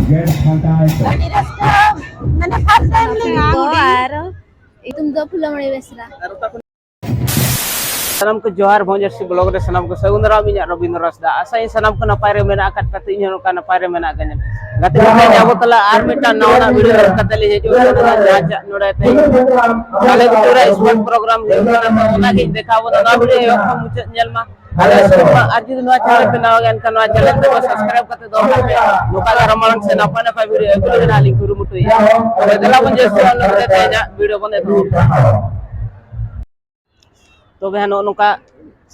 Adi raska mana first time linga aro itum do Fulamani Besra. Sanam ko Johar Bhonjarsi blog re sanam ko Sagundara minya Robindra Rasda asa in sanam ko napay re mena akat kate inyo ka napay re mena ganyan gati ko jabo tala armita nawana video katali heju jaja node tay kale bitura sport program he na ge dekhabo na video ko muche nyelma ada semua aji dua channel pe nawagan kanwa channel ko subscribe kate do pe nuka ramalang se napa na video ko na link guru mutu ya dala Bhonjarsi log tay ja video ko dekho तो बहन नौका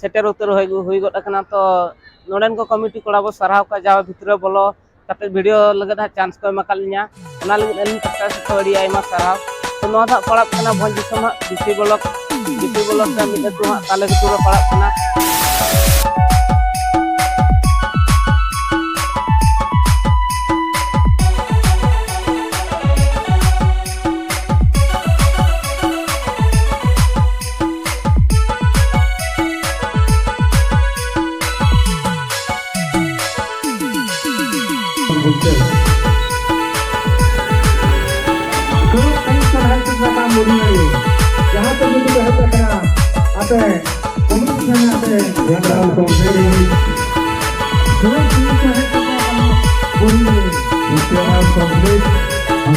shutter उतर हुई गद तो नोडेन को committee कोड़ा बो सराव का जाव भितर बोलो कते वीडियो लगत हा चांस को एमाकल लिया ओना लगे एलिन पक्का सखवड़ी आइमा सराव तो नो दा पड़ा कना भोज दिसम बीसी ब्लॉक का मिद तो हा ताले भितर पड़ा कना जहाँ तक मुझे रहता था आते हैं कम्युनिकेशन आते हैं जनरल कॉन्फ्रेंस सुरत पुलिस है तो हम बोलिए उसके बाद कॉन्फ्रेंस हम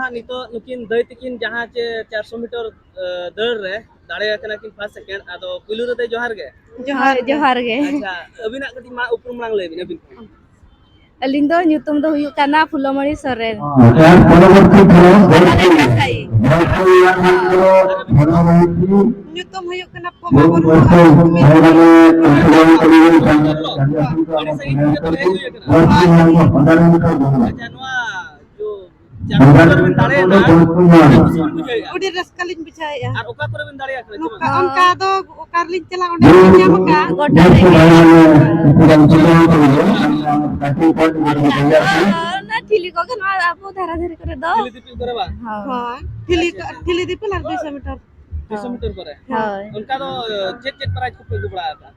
संसार नितो नुकिन दई तकिन जहां चे 400 मीटर दौड़ रे दाड़े कना किन फर्स्ट सेकंड आदो पुलु रे जोहार गे अच्छा अबिना कटी मा उपरुम लांग ले बिना बिन Alin do nyutum do huyuk kana Fulamani Soren. Nyutum huyuk kana pemabon udah raskalin percaya ar oka kore bin dare akre onka do karlin cela onde nyam ka Goda na thili ko kan apu dhara dhari kore do. Delhi दिपिल करे बा ha thili dipil ar 200 meter 200 metre करे Hoy. उनका तो check price को पे गुबड़ा था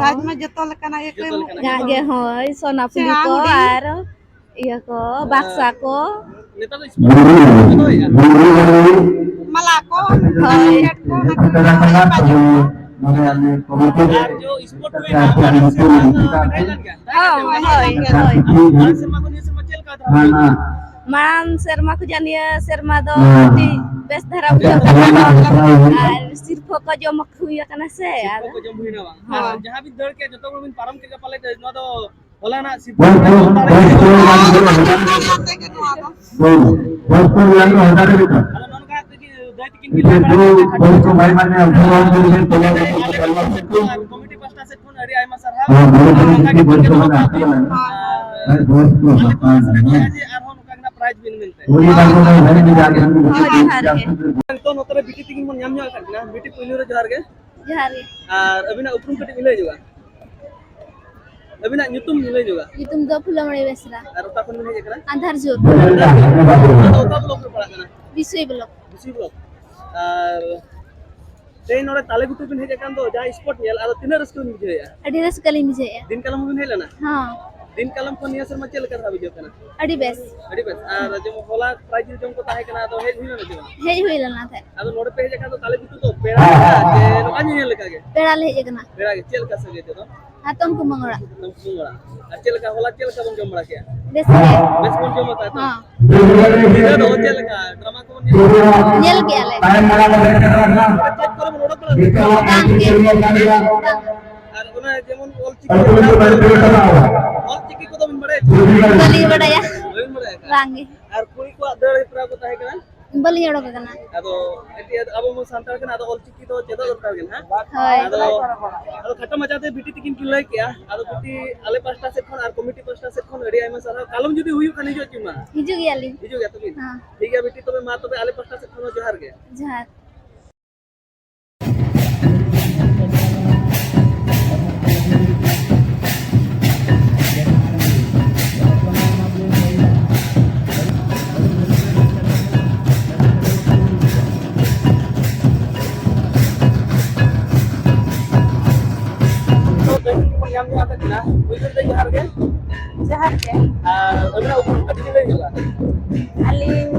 raj ma joto lekana ek Ngage hoy sona puli ko ar iya ko baksa ko नेता तो स्पोर्ट तो है malako hoy ko nakita baju यार जो स्पोर्ट हुए ना hoy से मा को से मचल का था man serma ko jania serma do di bes dhara ar sirpho ko jo makhuya kana se ar को जम हुई ना हाँ। जहां भी दौड़ के जतो बिन पारम के पाले न तो होला ना सिर्फ कमिटी पास्टा से फोन अरे आइमा सर प्राइज बिन मिलते तो नोतरे बिटी तिगिन मन ᱧᱟᱢ ᱧᱚᱜ ᱠᱟᱱᱟ बिटी पुलियो रे जोहार गे johar ge और अबिना उपरुम कटी मिले जोगा अबिना nyutum मिले जोगा itum do Fulamani Besra और ओका कोन मिले जेकरा andhar jur ओका ब्लॉक रे पड़ा कना bisui blok बिसी ब्लॉक और तेई नोरे ताले गुटु बिन हेजे कान दो जा स्पॉट नेल आरो तिना रस्को नि बुझेया adi raskalin bijaya दिन कलम बिन हेला ना ha दिन कलम को निया शर्मा चल कर बिजो कना अड़ी बेस अड़ी बस आ जो होला प्राइज जम को ताहे कना तो हेज हुई ना जो हेज हुई लना थे आदो नोडे पे जका तो ताले बितु तो पेड़ा के नोका नि लेका के पेड़ा ले जगना पेड़ा के चल का सगे तो हातम को मंगड़ा तुम सुंगड़ा आ चल का होला चल का बन जम बड़ा के बेस के बेस कोन जम ता तो हां बिना दो चल का ड्रामा को नेल के आले टाइम माला बदल के रखना चेक करो नोडो पर टांग के আর ওনা যেমন অল চিকি কত মিন বড়ে बली बड़ाया মিন বড়ে रांगे আর কুড়ি কো দড় প্রা কো তাহে কেন बली एड़ो कना আদো এটি আবো মো সান্তার কেন আদো অল চিকি তো চেদো দরকার কেন হ্যাঁ হয় আদো আদো খাটা মজাতে বিটি তিকিন কি লই কিয়া আদো বিটি আলে পাঁচটা সেট খন আর কমিটি পাঁচটা সেট খন এডি আইমা সারা কালম যদি হুইউ খানি जो চিমা हिजु गयाली হিজু গেত তুমি हां ঠিক আছে বিটি তবে মা তবে আলে পাঁচটা সেট খন জোহার গে जहार তো দেখি কোন জাম জাতা কিনা উইলে দে জোহার গে जहार के আর ওনা উপর কাটি দিলে গেলা aling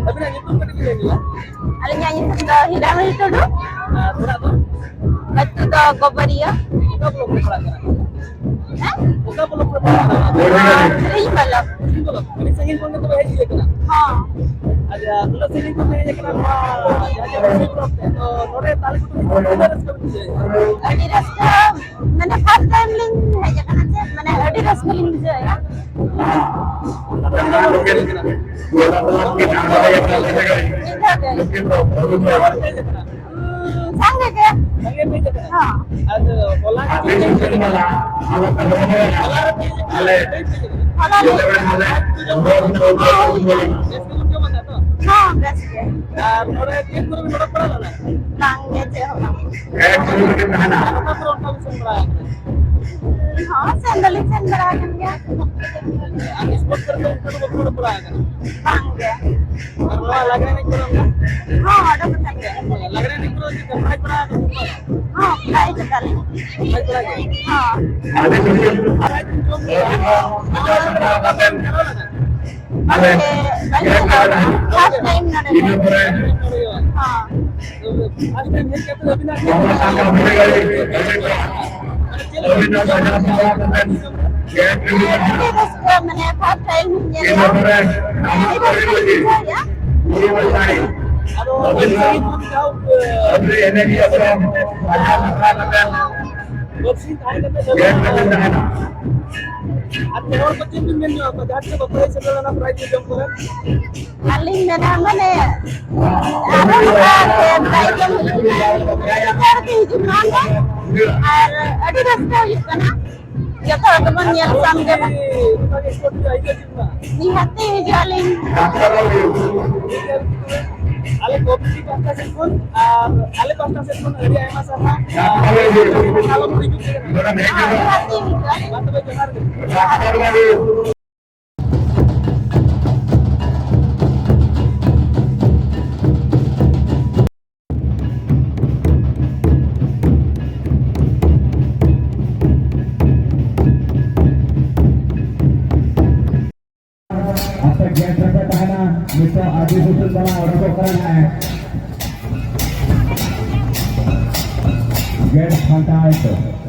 তবে নিতুম কাটি দিলে গেলা aling nyanyi do hidang itu do আর ওরা তো batu do gobaria ওকা বলো পড়া করা ওকা বলো পড়া করা ring balap বলো আমি সঙ্গে কোন তো হেজি লেখনা हां আচ্ছা তুলো সেলিং করতে লেখনা যা যা করতে তো নোরে তালে কত রস করতে adi raska mane first time ling heja kana se mane adi raska ling je ya sange ke संगे पे जकना हां आज बोला हां बस के আর নোরে কেন করে নোরে পড়া না sange je hola apa pro কাম সম্রা हां sandal bera kan ya আমি স্পোর্ট করতে কোনো পড়া না sange আর ওরা লাগরে নি করো না हां ada betul ya लगरे नी करो जी भाई पड़ा हां kai sekali भाई पड़ा के हां first time na हां आज टाइम है के तो बिना adi raska mane first time je ya Aduh, ini jauh ke bersih tahan kata At और बच्चे भी मिल जाओ तो जाट के बकरे से ना प्राइस जम करे aling na naman eh ano ba tayo करके जुमांगा और adi raska yun kana jata teman yang samge ये स्पोर्ट आई के जितना nihati jaling Ale kopi pasta sekon ale pasta sekon dari ayam sama kalau mau dijual nihati mantap jangan gas रखा था ना mister आदि हुसैन बना ऑर्डर को करना है गैस फंटा है तो